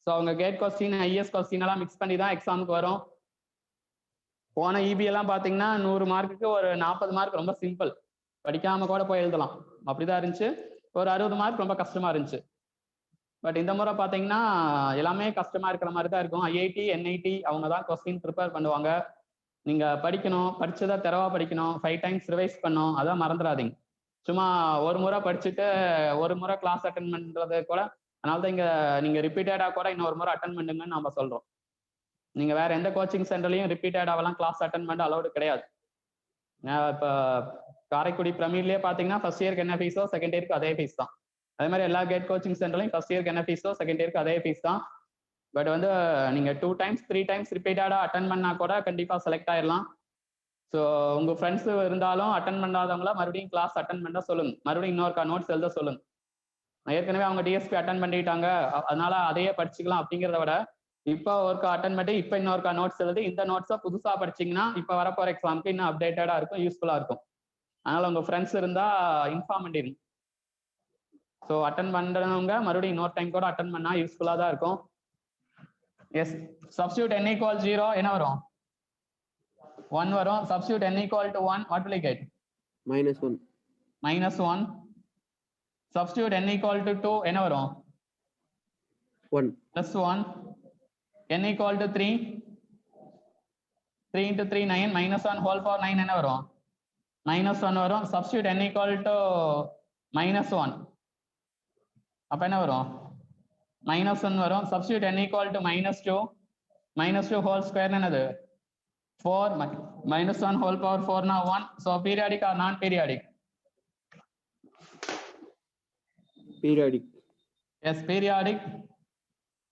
ஸோ அவங்க கேட் கொஸ்டின் ஐஎஸ் கொஸ்டின் எல்லாம் மிக்ஸ் பண்ணி தான் எக்ஸாமுக்கு வரும். போன இபி எல்லாம் பார்த்தீங்கன்னா 100 மார்க்குக்கு ஒரு 40 மார்க் ரொம்ப சிம்பிள், படிக்காம கூட போய் எழுதலாம், அப்படிதான் இருந்துச்சு. ஒரு 60 மார்க் ரொம்ப கஷ்டமா இருந்துச்சு. பட் இந்த முறை பார்த்தீங்கன்னா எல்லாமே கஷ்டமா இருக்கிற மாதிரி தான் இருக்கும். ஐஐடி என்ஐடி அவங்க தான் கொஸ்டின் ப்ரிப்பேர் பண்ணுவாங்க. நீங்க படிக்கணும், படிச்சதை தெரவா படிக்கணும், 5 டைம்ஸ் ரிவைஸ் பண்ணணும், அதான் மறந்துடாதீங்க. சும்மா ஒரு முறை படிச்சுட்டு ஒரு முறை கிளாஸ் அட்டன் பண்றது கூட, அதனால தான் இங்க நீங்க ரிப்பீட்டடா கூட இன்னொரு முறை அட்டன் பண்ணுங்கன்னு நம்ம சொல்றோம். நீங்க வேற எந்த கோச்சிங் சென்டர்லையும் ரிப்பீட்டடாவெல்லாம் கிளாஸ் அட்டன் பண்ண அலௌடு கிடையாது. இப்போ காரைக்குடி பிரமீட்லயே பார்த்தீங்கன்னா ஃபர்ஸ்ட் இயருக்கு என்ன ஃபீஸோ செகண்ட் இயருக்கு அதே ஃபீஸ் தான். அதே மாதிரி எல்லா கேட் கோச்சிங் சென்டர்லையும் ஃபர்ஸ்ட் இயருக்கு என்ன ஃபீஸோ செகண்ட் இயருக்கு அதே ஃபீஸ் தான். பட் வந்து நீங்க 2 டைம்ஸ் 3 டைம்ஸ் ரிப்பீட்டடா அட்டன் பண்ணா கூட கண்டிப்பா செலக்ட் ஆயிடலாம். ஸோ உங்க ஃப்ரெண்ட்ஸ் இருந்தாலும் அட்டன் பண்ணாதவங்கள மறுபடியும் கிளாஸ் அட்டன் பண்ண சொல்லுங்க, மறுபடியும் இன்னொருக்கா நோட்ஸ் எழுத சொல்லுங்க. ஏற்கனவே அவங்க டிஎஸ்பி அட்டன் பண்ணிட்டாங்க அதனால அதையே படிச்சுக்கலாம் அப்படிங்கிறத விட இப்போ ஒருக்கா அட்டன் பண்ணி இப்போ இன்னொருக்கா நோட்ஸ் எழுதி இந்த நோட்ஸை புதுசா படிச்சிங்கன்னா இப்போ வரப்போற எக்ஸாமுக்கு இன்னும் அப்டேட்டடா இருக்கும், யூஸ்ஃபுல்லா இருக்கும். அதனால உங்க ஃப்ரெண்ட்ஸ் இருந்தா இன்ஃபார்ம் பண்ணிடுங்க. ஸோ அட்டன் பண்றவங்க மறுபடியும் இன்னொரு டைம் கூட அட்டன் பண்ணா யூஸ்ஃபுல்லா தான் இருக்கும். எஸ், சப்ஸ்டியூட் n = 0 என்ன வரும்? 1 வரும். Substitute n = 1 what will you get? -1. -1. Substitute n = 2 என்ன வரும்? 1. +1. n = 3. 3 × 3 9. -1 whole power 9 என்ன வரும்? -1 வரும். சப்ஸ்டியூட் n = -1 அப்ப என்ன வரும்? -1 வரும். Substitute n = -2. -2 whole square என்னது? 4. -1 whole power 4 னா 1. So periodic or non periodic? Periodic. Yes, periodic.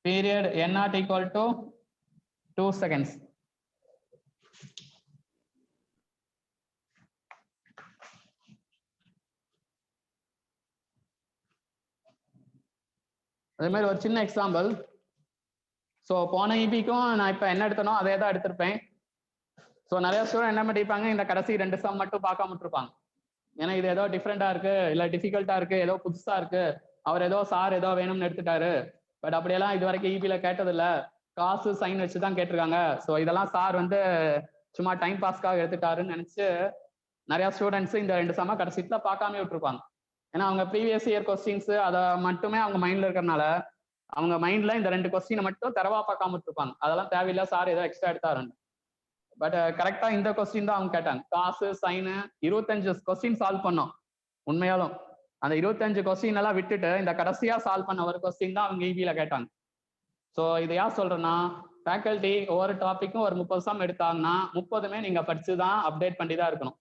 Period n0 = 2 seconds. அதே மாதிரி ஒரு சின்ன எக்ஸாம்பிள். ஸோ போன இபிக்கும் நான் இப்போ என்ன எடுத்தனோ அதே தான் எடுத்திருப்பேன். ஸோ நிறைய ஸ்டூடெண்ட் என்ன பண்ணிப்பாங்க, இந்த கடைசி 2 சம் மட்டும் பார்க்காம விட்டுருப்பாங்க. ஏன்னா இது ஏதோ டிஃப்ரெண்டா இருக்கு, இல்லை டிஃபிகல்ட்டா இருக்கு, ஏதோ புதுசா இருக்கு, அவர் ஏதோ சார் ஏதோ வேணும்னு எடுத்துட்டாரு. பட் அப்படியெல்லாம் இது வரைக்கும் இபில கேட்டதில்ல, காசு சைன் வச்சு தான் கேட்டிருக்காங்க. ஸோ இதெல்லாம் சார் வந்து சும்மா டைம் பாஸ்க்காக எடுத்துட்டாருன்னு நினைச்சு நிறைய ஸ்டூடெண்ட்ஸ் இந்த 2 சம கடைசியில் பார்க்காம விட்டுருப்பாங்க. ஏன்னா அவங்க ப்ரீவியஸ் இயர் கொஸ்டின்ஸ் அதை மட்டுமே அவங்க மைண்ட்ல இருக்கிறனால அவங்க மைண்ட்ல இந்த 2 கொஸ்டினை மட்டும் தரவா பார்க்காம விட்டுருப்பாங்க. அதெல்லாம் தேவையில்லை, சார் ஏதோ எக்ஸ்ட்ரா எடுத்தாருன்னு. பட் கரெக்டா இந்த கொஸ்டின் தான் அவங்க கேட்டாங்க. காசு சைனு 25 கொஸ்டின் சால்வ் பண்ணோம். உண்மையாலும் அந்த 25 கொஸ்டின் எல்லாம் விட்டுட்டு இந்த கடைசியா சால்வ் பண்ண ஒரு கொஸ்டின் தான் அவங்க இபில கேட்டாங்க. ஸோ இதை யார் சொல்றேன்னா, ஃபேக்கல்ட்டி ஒவ்வொரு டாப்பிக்கும் ஒரு 30 சம் எடுத்தாங்கன்னா 30மே நீங்க படிச்சு தான் அப்டேட் பண்ணி தான் இருக்கணும்.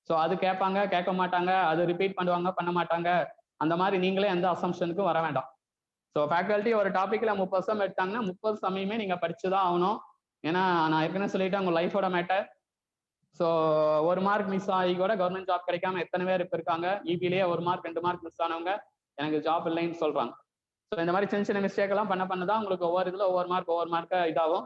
ஸோ அது கேட்பாங்க, கேட்க மாட்டாங்க, அது ரிப்பீட் பண்ணுவாங்க, பண்ண மாட்டாங்க, அந்த மாதிரி நீங்களே எந்த அசம்ஷனுக்கும் வர வேண்டாம். ஸோ ஃபேக்கல்ட்டி ஒரு டாப்பிக்ல 30 சம் எடுத்தாங்கன்னா 30 சமையுமே நீங்க படிச்சுதான் ஆகணும். ஏன்னா நான் ஏற்கனவே சொல்லிட்டேன், உங்க லைஃபோட மேட்டர். ஸோ 1 மார்க் மிஸ் ஆகி கூட கவர்மெண்ட் ஜாப் கிடைக்காம எத்தனை பேர் இப்போ இருக்காங்க. இபிலேயே 1 மார்க் 2 மார்க் மிஸ் ஆனவங்க எனக்கு ஜாப் இல்லைன்னு சொல்றாங்க. ஸோ இந்த மாதிரி சின்ன சின்ன மிஸ்டேக் எல்லாம் பண்ணதான் உங்களுக்கு ஒவ்வொரு இதுல ஒவ்வொரு மார்க் இதாகும்.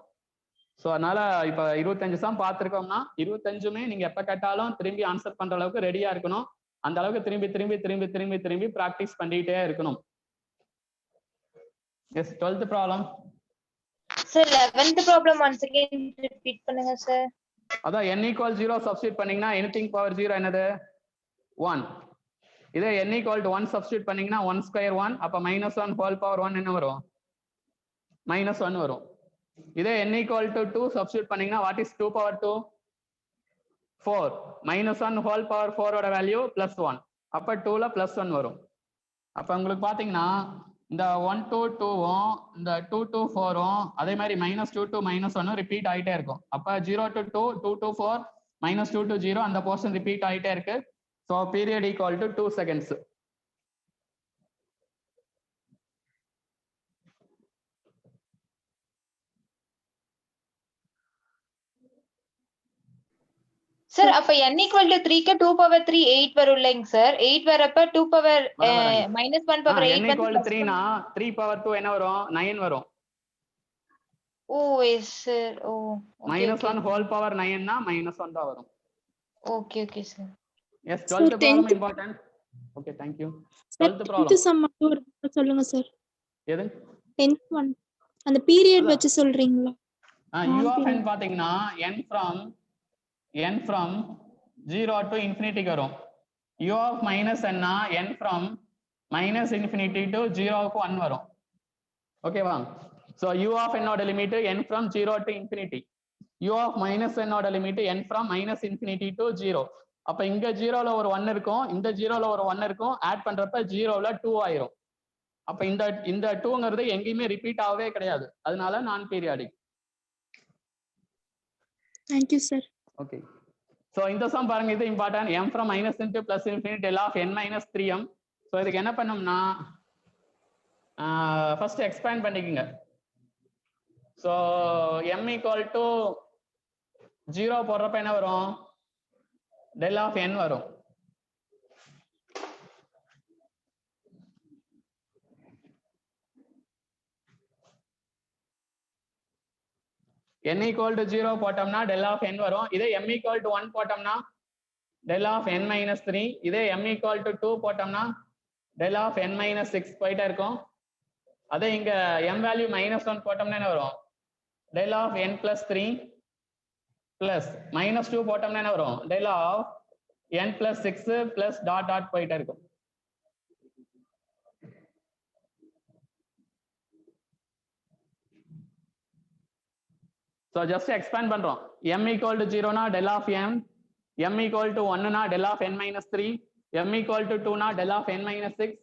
ஸோ அதனால இப்போ 25 சம் பார்த்துருக்கோம்னா 25மே நீங்க எப்ப கேட்டாலும் திரும்பி ஆன்சர் பண்ற அளவுக்கு ரெடியா இருக்கணும். அந்த அளவுக்கு திரும்பி திரும்பி திரும்பி திரும்பி திரும்பி ப்ராக்டிஸ் பண்ணிட்டே இருக்கணும். Yes, 12th problem. Sir 11th problem once again repeat பண்ணுங்க சார். அதான் n = 0 சப்ஸ்டிட்யூட் பண்ணீங்கன்னா anything power 0 என்னது? 1. இதே n = 1 சப்ஸ்டிட்யூட் பண்ணீங்கன்னா 1² 1. அப்ப -1 whole power 1 என்ன வரும்? -1 வரும். இதே n = 2 சப்ஸ்டிட்யூட் பண்ணீங்கன்னா what is 2 power 2? 4. -1 whole power 4 ஓட வேல்யூ +1. அப்ப 2ல +1 வரும். அப்ப உங்களுக்கு பாத்தீங்கன்னா இந்த 1 to 2வும் இந்த 2 to 4வும் அதே மாதிரி -2 to -1 ரிப்பீட் ஆயிட்டே இருக்கும். அப்ப 0 to 2, 2 to 4, -2 to 0 அந்த போர்ஷன் ரிப்பீட் ஆயிட்டே இருக்கு. So period = 2 seconds. சார் அப்ப n = 3க்கு 2 power 3 8 வரும் இல்லைங்க சார்? 8 வரப்ப 2 power -1 power 8 n = 3 னா 3 power 2 என்ன வரும்? 9 வரும். Oh yes sir. Oh -1 whole power 9 னா -1 தான் வரும். Okay okay sir. Yes, 12th problem important. Okay thank you. Sir, 12th problem. 10th sum மட்டும் ஒரு தடவை சொல்லுங்க சார். எது 10th one. அந்த பீரியட் அதான். வச்சு சொல்றீங்களா? u of n Non-period. பாத்தீங்கன்னா n from 0 to infinity வரும். u of minus n னா n from minus infinity to 0 க்கு 1 வரும். ஓகேவா? so u of n ஓட limit n from 0 to infinity. u of minus n ஓட limit n from minus infinity to 0. அப்ப இங்க 0ல ஒரு 1 இருக்கும், இந்த 0ல ஒரு 1 இருக்கும், ஆட் பண்றப்ப 0ல 2 ஆயிரும். அப்ப இந்த 2ங்கிறது எங்கேயுமே ரிப்பீட் ஆகவே கிடையாது, அதனால நான் periodic. Thank you sir. Okay so இந்த சம் பாருங்க, இது important. m from minus n to plus infinity del of n minus 3m. So இதுக்கு என்ன பண்ணோம்னா ஃபர்ஸ்ட் எக்ஸ்பேண்ட் பண்ணிக்கோங்க. ஸோ m equal to 0 போடுறப்ப என்ன வரும்? del of n வரும். n equal to 0 போட்டோம்னா del of n வரும். இதே m equal to 1 போட்டோம்னா del of n minus 3. இதே m equal to 2 போட்டோம்னா del of n minus 6 போயிட்டே இருக்கும். அதே இங்க m வேல்யூ -1 போட்டோம்னா என்ன வரும்? del of n plus 3 plus -2 போட்டோம்னா என்ன வரும்? del of n plus 6 plus dot dot போயிட்டே இருக்கும். So just expand பண்றோம். m equal to 0 னா del of m equal to 1 னா del of n minus 3, m equal to 2 னா del of n minus 6.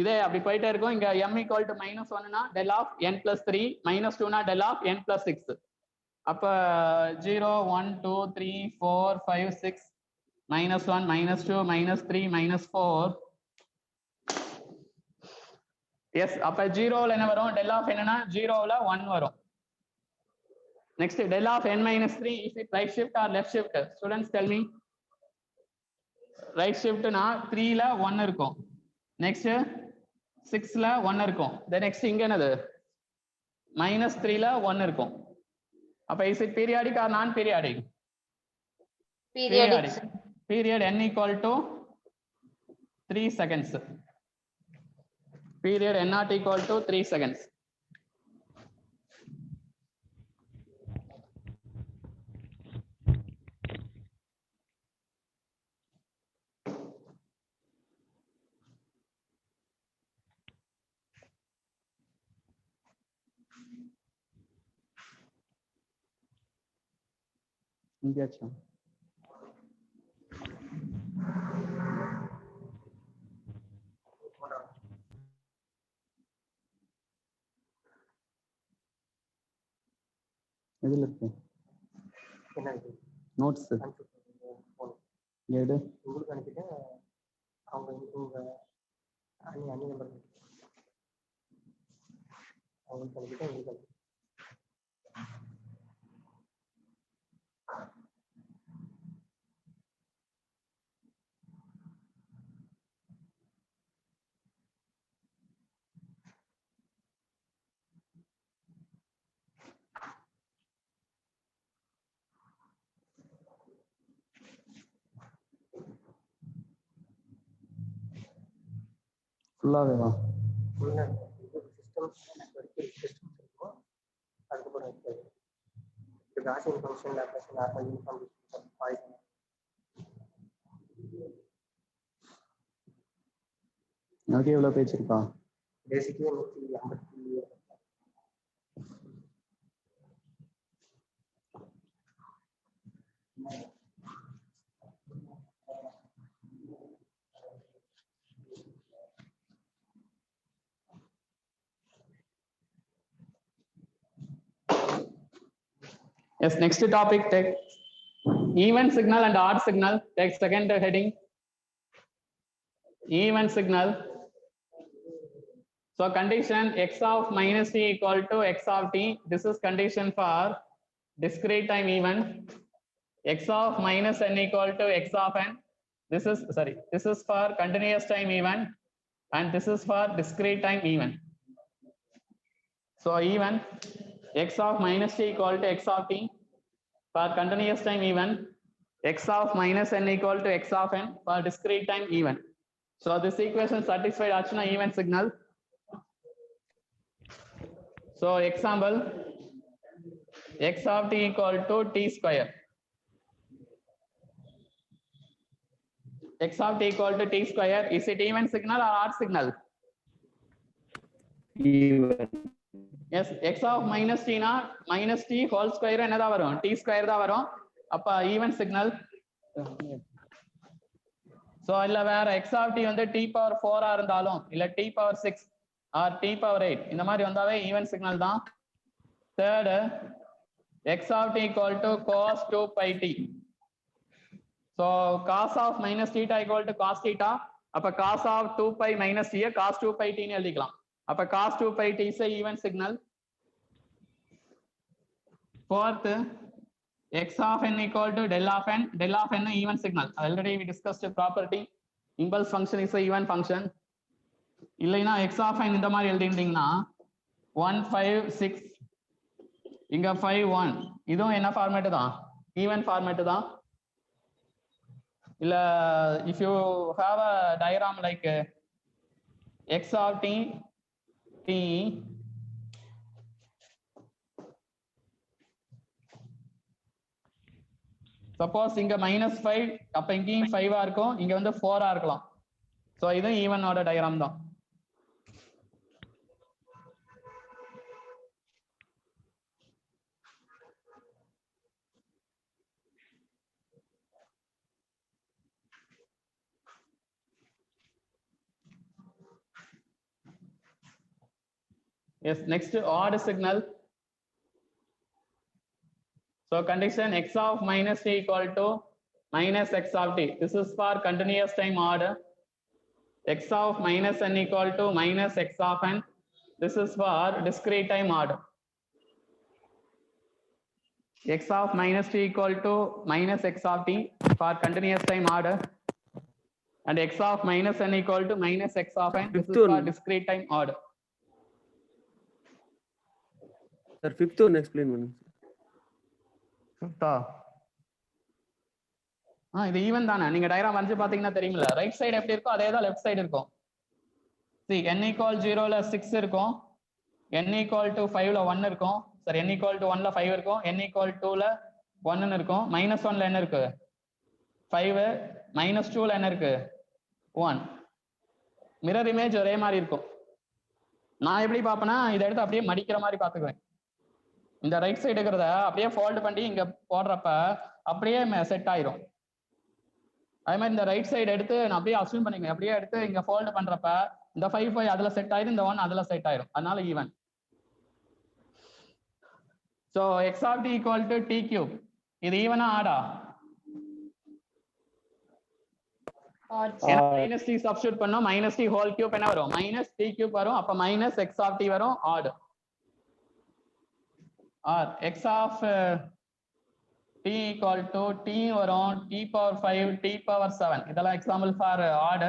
இதே அப்படி போயிட்டே இருக்கும். இங்க m equal to -1 னா del of n plus 3, -2 னா del of n plus 6. அப்ப 0 1 2 3 4 5 6 -1 -2 -3 -4. எஸ், அப்ப 0ல என்ன வரும்? del of n னா 0ல 1 வரும். Next, del of n minus 3, is it right shift or left shift? Students tell me. Right shift na 3 la 1 இருக்கும். Next 6 la 1 இருக்கும். Then next இங்க என்னது? -3 la 1 இருக்கும். அப்ப is it periodic or non periodic? Periodic. Period n equal to 3 seconds. Period n not equal to 3 seconds. இங்கேயாச்சா? எதுல இருக்கு? Notes எடு. உங்களுக்கு அனுப்பிட்டு அவங்க உங்க அணி நம்பர் அவங்களுக்கு அனுப்பிட்டு உங்களுக்கு அனுப்பி. ஃபுல்லாவே வா. சிஸ்டம் சிஸ்டம் இருக்கும். அதுக்கப்புறம் இது Gaussian function Laplace normal uniform Poisson. நமக்கு எவ்வளவு பேஜ் இருக்கா? Basically 150. Yes, next topic, take even signal and odd signal. Take second heading. Even signal. So condition x of minus t equal to x of t. This is condition for discrete time even. X of minus n equal to x of n. This is for continuous time even, and this is for discrete time even. So even x of minus t equal to x of t for continuous time even, x of minus n equal to x of n for discrete time even. So this equation satisfied ஆச்சுன்னா even signal. So example, x of t equal to t square. X of t equal to t square. Is it even signal or odd signal? Even. Yes, x of minus t na minus t whole square என்னதா வரும்? t square தான் வரும். அப்ப even signal. So இல்ல வேற x of t வந்து t power 4 ஆ இருந்தாலும் இல்ல t power 6 or t power 8 இந்த மாதிரி வந்தாவே even signal தான். Third, x of t equal to cos 2 pi t. So cos of minus theta equal to cos theta. அப்ப cos of 2 pi minus t cos 2 pi t ன்னு எழுதிக்கலாம். அப்ப cos 2 pi t is a even signal. Fourth, x of n equal to del of n. Del of n even signal. Already we discussed the property. Impulse function is a even function. இல்லைனா x of n இந்த மாதிரி எழுதிட்டீங்கன்னா 1 5 6 இங்க 5 1 இதுவும் என்ன format தான்? Even format தான். இல்ல if you have a diagram like x of t t suppose இங்க -5 அப்ப இங்கேயும் 5 ஆ இருக்கும், இங்க வந்து 4 ஆ இருக்கலாம். சோ இது ஈவனோட டயகிராம் தான். Yes, next odd signal. So condition x of minus t equal to minus x of t. This is for continuous time odd. X of minus n equal to minus x of n. This is for discrete time odd. X of minus t equal to minus x of t for continuous time odd. And x of minus n equal to minus x of n. This is for discrete time odd. Sir, fifth one explain பண்ணுங்க. ஃபிஃப்த்தா? இது even தானே. நீங்க diagram வரைஞ்சு பாத்தீங்கன்னா தெரியுமில்ல, right side எப்படி இருக்கோ அதே தான் லெஃப்ட் சைடு இருக்கும். See, n equal 0 ல 6 இருக்கும், n equal to 5 ல 1 இருக்கும், சரி n equal to 1 ல 5 இருக்கும், n equal 2 ல 1 இருக்கும், -1 ல என்ன இருக்கு 5, -2 ல என்ன இருக்கு 1. மிரர் இமேஜ் ஒரே மாதிரி இருக்கும். நான் எப்படி பார்ப்பேன்னா இதை எடுத்து அப்படியே மடிக்கிற மாதிரி பார்த்துக்குவேன். இந்த ரைட் சைடு இருக்கிறத அப்படியே ஃபோல்டு பண்ணி இங்க போடுறப்ப அப்படியே செட் ஆயிரும். அதே மாதிரி இந்த ரைட் சைடு எடுத்து நான் அப்படியே அஸ்யூம் பண்ணிக்குவேன், அப்படியே எடுத்து இங்க ஃபோல்டு பண்றப்ப இந்த 5 5 அதுல செட் ஆயிரும், இந்த 1 அதுல செட் ஆயிரும். அதனால even. So x of t equal to t cube. இது ஈவனா ஆடா? மைனஸ் t சப்ஸ்டிட்யூட் பண்ணோம், மைனஸ் t ஹோல் கியூப் என்ன வரும்? மைனஸ் t கியூப் வரும். அப்ப மைனஸ் x of t வரும், add. Or x of t equal to t வரும், t power 5 t power 7. இதெல்லாம் example for odd.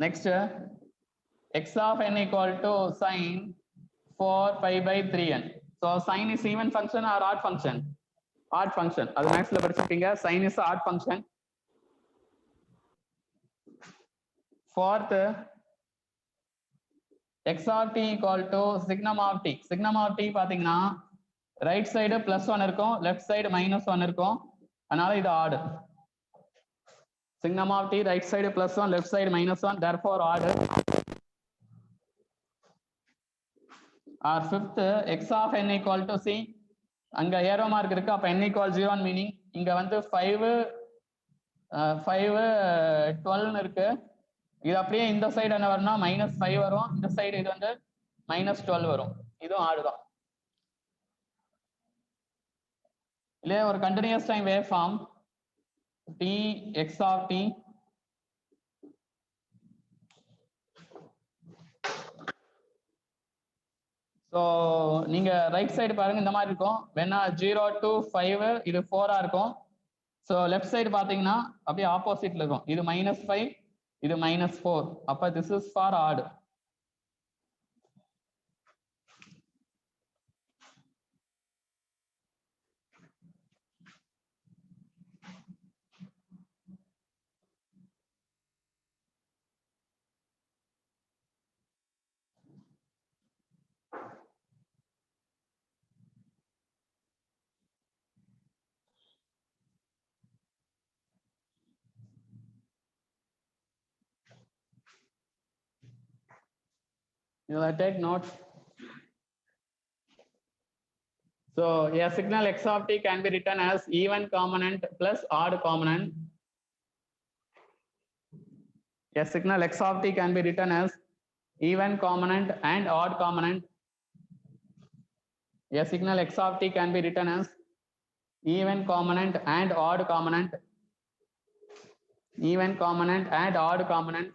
Next, x of n equal to sin 4 pi by 3n. So sin is even function or odd function? Odd function. அது மேக்ஸ்ல படிச்சிருப்பீங்க. sin is odd function. Fourth, x of t equal to signum of t. Signum of t பாத்தீங்கன்னா right side +1 இருக்கும், left side -1 இருக்கும், அதனால இது odd. signum of t right side +1 left side -1, therefore odd. Or fifth, x of n equal to c. அங்க arrow mark இருக்கு, அப்ப n equal 0 meaning இங்க வந்து 5 12 இருக்கு. இது அப்படியே இந்த சைடு என்ன வரும்னா -5 வரும், இந்த சைடு இது வந்து -12 வரும். இதுவும் ஆடு தான். இல்லையா ஒரு continuous time waveform t x of t so நீங்க ரைட் சைடு பாருங்க இந்த மாதிரி இருக்கும். வேணா 0 to 5 இது 4 இருக்கும். ஸோ லெஃப்ட் சைடு பாத்தீங்கன்னா அப்படியே ஆப்போசிட்ல இருக்கும். இது -5 இது -4. அப்ப this is for odd. You will take notes. So a signal x of t can be written as even component plus odd component. A signal x of t can be written as even component and odd component. A signal x of t can be written as even component and odd component. Even component and odd component.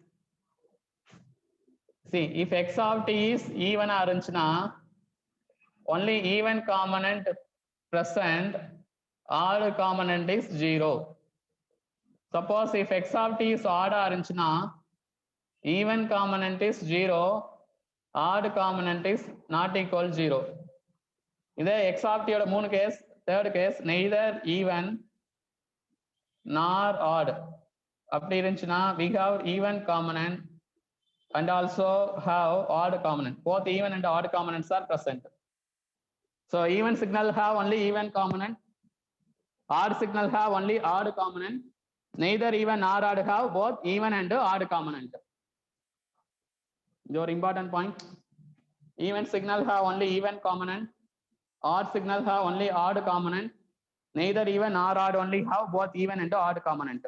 See, if x of t is even arrangena, only even component present, odd component is 0. Suppose if x of t is odd arrangena, even component is 0, odd component is not equal 0. இதே x of t ஓட மூணு case. Third case, neither even nor odd. அப்படி இருந்துச்சுன்னா we have even component and also have odd component. Both even and odd components are present. So even signal have only even component. Odd signal have only odd component. Neither even nor odd have both even and odd component. Your important point. Even signal have only even component. Odd signal have only odd component. Neither even nor odd only have both even and odd component.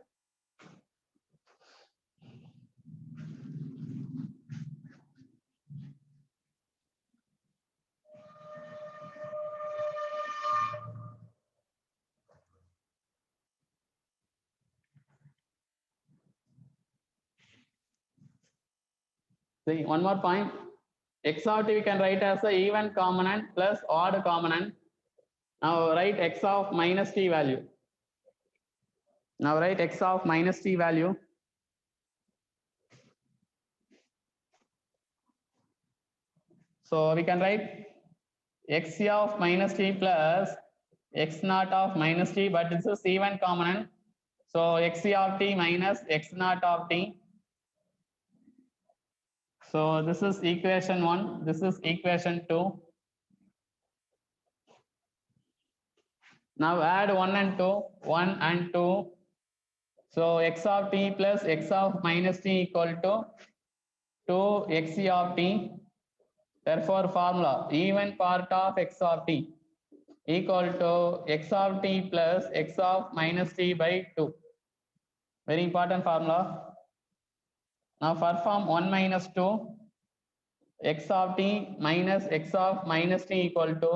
See, one more point. X of t we can write as a even component plus odd component. Now write x of minus t value. Now write x of minus t value. So we can write x of minus t plus x naught of minus t, but this is even component. So x of t minus x naught of t. So this is equation 1, this is equation 2. Now add 1 and 2, 1 and 2. So x of t plus x of minus t equal to 2x of t. Therefore formula even part of x of t equal to x of t plus x of minus t by 2. Very important formula. Now perform 1 minus 2, x of t minus x of minus t equal to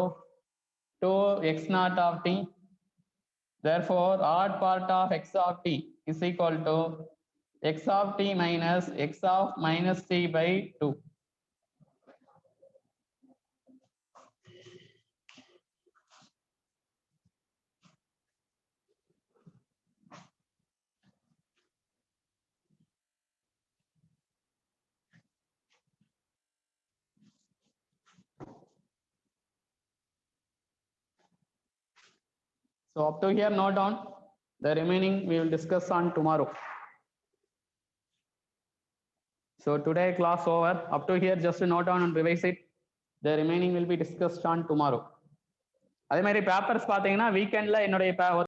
2x naught of t. Therefore odd part of x of t is equal to x of t minus x of minus t by 2. So up to here, note down. The remaining we will discuss on tomorrow. So today class over. Up to here, just note down and revise it. The remaining will be discussed on tomorrow. அதே மாதிரி papers பார்த்தீங்கன்னா வீக்கெண்டில் என்னுடைய